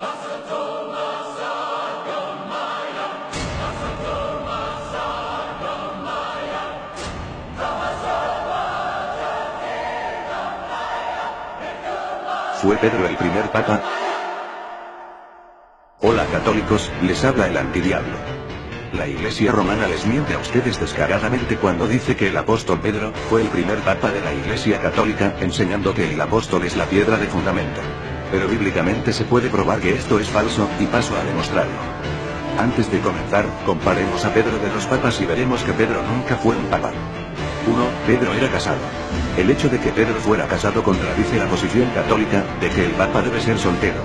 ¿Fue Pedro el primer papa? Hola católicos, les habla el antidiablo. La Iglesia romana les miente a ustedes descaradamente cuando dice que el apóstol Pedro fue el primer papa de la Iglesia católica, enseñando que el apóstol es la piedra de fundamento. Pero bíblicamente se puede probar que esto es falso, y paso a demostrarlo. Antes de comenzar, comparemos a Pedro de los papas y veremos que Pedro nunca fue un papa. 1. Pedro era casado. El hecho de que Pedro fuera casado contradice la posición católica de que el papa debe ser soltero.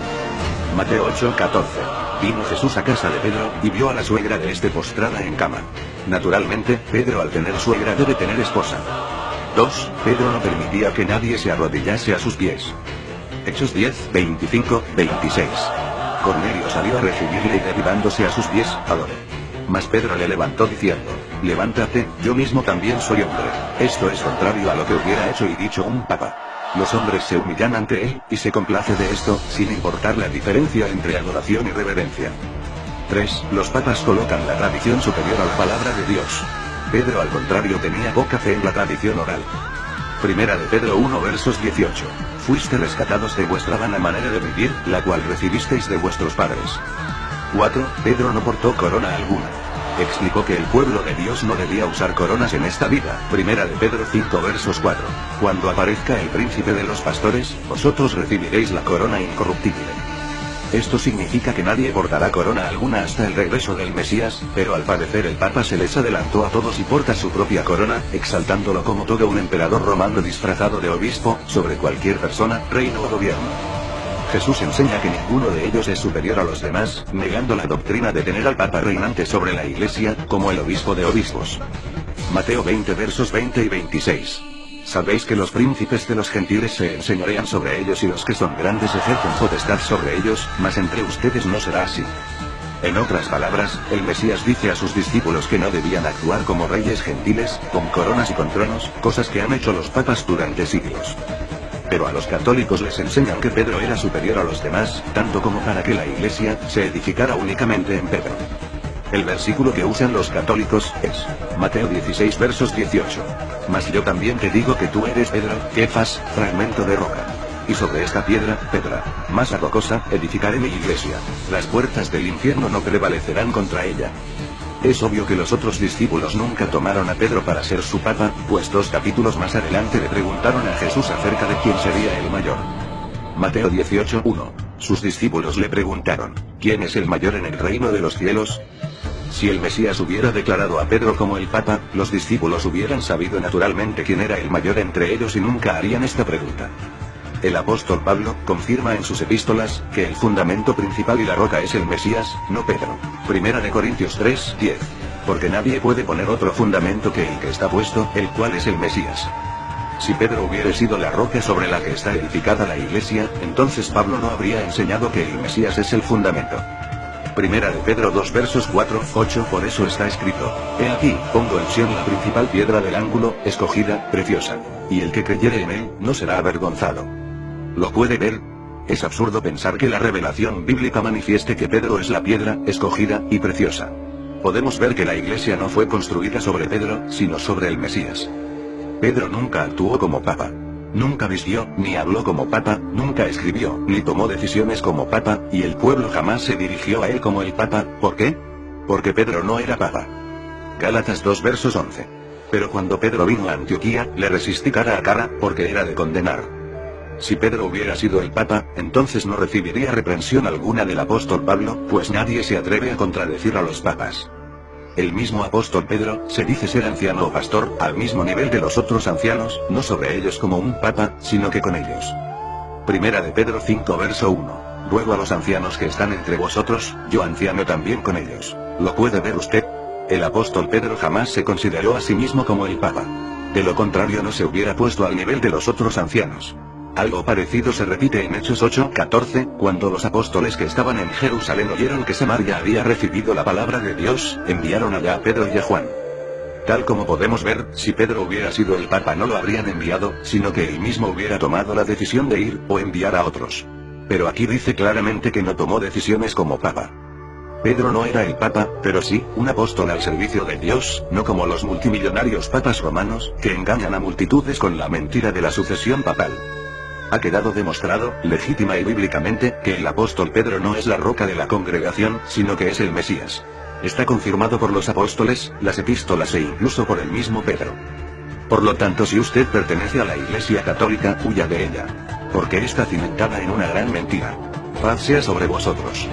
Mateo 8:14. Vino Jesús a casa de Pedro, y vio a la suegra de este postrada en cama. Naturalmente, Pedro al tener suegra debe tener esposa. 2. Pedro no permitía que nadie se arrodillase a sus pies. Hechos 10:25-26. Cornelio salió a recibirle y derribándose a sus pies, adoró. Mas Pedro le levantó diciendo: levántate, yo mismo también soy hombre. Esto es contrario a lo que hubiera hecho y dicho un papa. Los hombres se humillan ante él, y se complace de esto, sin importar la diferencia entre adoración y reverencia. 3. Los papas colocan la tradición superior a la palabra de Dios. Pedro al contrario tenía poca fe en la tradición oral. Primera de Pedro 1 versos 18. Fuiste rescatados de vuestra vana manera de vivir, la cual recibisteis de vuestros padres. 4. Pedro no portó corona alguna. Explicó que el pueblo de Dios no debía usar coronas en esta vida. Primera de Pedro 5 versos 4. Cuando aparezca el príncipe de los pastores, vosotros recibiréis la corona incorruptible. Esto significa que nadie portará corona alguna hasta el regreso del Mesías, pero al parecer el Papa se les adelantó a todos y porta su propia corona, exaltándolo como todo un emperador romano disfrazado de obispo, sobre cualquier persona, reino o gobierno. Jesús enseña que ninguno de ellos es superior a los demás, negando la doctrina de tener al Papa reinante sobre la Iglesia, como el obispo de obispos. Mateo 20 versos 20 y 26. Sabéis que los príncipes de los gentiles se enseñorean sobre ellos y los que son grandes ejercen potestad sobre ellos, mas entre ustedes no será así. En otras palabras, el Mesías dice a sus discípulos que no debían actuar como reyes gentiles, con coronas y con tronos, cosas que han hecho los papas durante siglos. Pero a los católicos les enseñan que Pedro era superior a los demás, tanto como para que la Iglesia se edificara únicamente en Pedro. El versículo que usan los católicos es Mateo 16 versos 18. Mas yo también te digo que tú eres Pedro, Kefas, fragmento de roca. Y sobre esta piedra, Pedra, masa rocosa, edificaré mi iglesia. Las puertas del infierno no prevalecerán contra ella. Es obvio que los otros discípulos nunca tomaron a Pedro para ser su papa, pues 2 capítulos más adelante le preguntaron a Jesús acerca de quién sería el mayor. Mateo 18:1. Sus discípulos le preguntaron: ¿quién es el mayor en el reino de los cielos? Si el Mesías hubiera declarado a Pedro como el papa, los discípulos hubieran sabido naturalmente quién era el mayor entre ellos y nunca harían esta pregunta. El apóstol Pablo confirma en sus epístolas que el fundamento principal y la roca es el Mesías, no Pedro. Primera de Corintios 3:10. Porque nadie puede poner otro fundamento que el que está puesto, el cual es el Mesías. Si Pedro hubiera sido la roca sobre la que está edificada la iglesia, entonces Pablo no habría enseñado que el Mesías es el fundamento. Primera de Pedro 2 versos 4-8. Por eso está escrito: He aquí, pongo en Sión la principal piedra del ángulo, escogida, preciosa. Y el que creyere en él, no será avergonzado. ¿Lo puede ver? Es absurdo pensar que la revelación bíblica manifieste que Pedro es la piedra, escogida, y preciosa. Podemos ver que la iglesia no fue construida sobre Pedro, sino sobre el Mesías. Pedro nunca actuó como papa. Nunca vistió, ni habló como papa, nunca escribió, ni tomó decisiones como papa, y el pueblo jamás se dirigió a él como el papa. ¿Por qué? Porque Pedro no era papa. Gálatas 2 versos 11. Pero cuando Pedro vino a Antioquía, le resistí cara a cara, porque era de condenar. Si Pedro hubiera sido el papa, entonces no recibiría reprensión alguna del apóstol Pablo, pues nadie se atreve a contradecir a los papas. El mismo apóstol Pedro se dice ser anciano o pastor, al mismo nivel de los otros ancianos, no sobre ellos como un papa, sino que con ellos. Primera de Pedro 5 verso 1. Ruego a los ancianos que están entre vosotros, yo anciano también con ellos. ¿Lo puede ver usted? El apóstol Pedro jamás se consideró a sí mismo como el papa. De lo contrario no se hubiera puesto al nivel de los otros ancianos. Algo parecido se repite en Hechos 8:14, cuando los apóstoles que estaban en Jerusalén oyeron que Samaria había recibido la palabra de Dios, enviaron allá a Pedro y a Juan. Tal como podemos ver, si Pedro hubiera sido el papa no lo habrían enviado, sino que él mismo hubiera tomado la decisión de ir, o enviar a otros. Pero aquí dice claramente que no tomó decisiones como papa. Pedro no era el papa, pero sí, un apóstol al servicio de Dios, no como los multimillonarios papas romanos, que engañan a multitudes con la mentira de la sucesión papal. Ha quedado demostrado, legítima y bíblicamente, que el apóstol Pedro no es la roca de la congregación, sino que es el Mesías. Está confirmado por los apóstoles, las epístolas e incluso por el mismo Pedro. Por lo tanto, si usted pertenece a la Iglesia Católica, huya de ella. Porque está cimentada en una gran mentira. Paz sea sobre vosotros.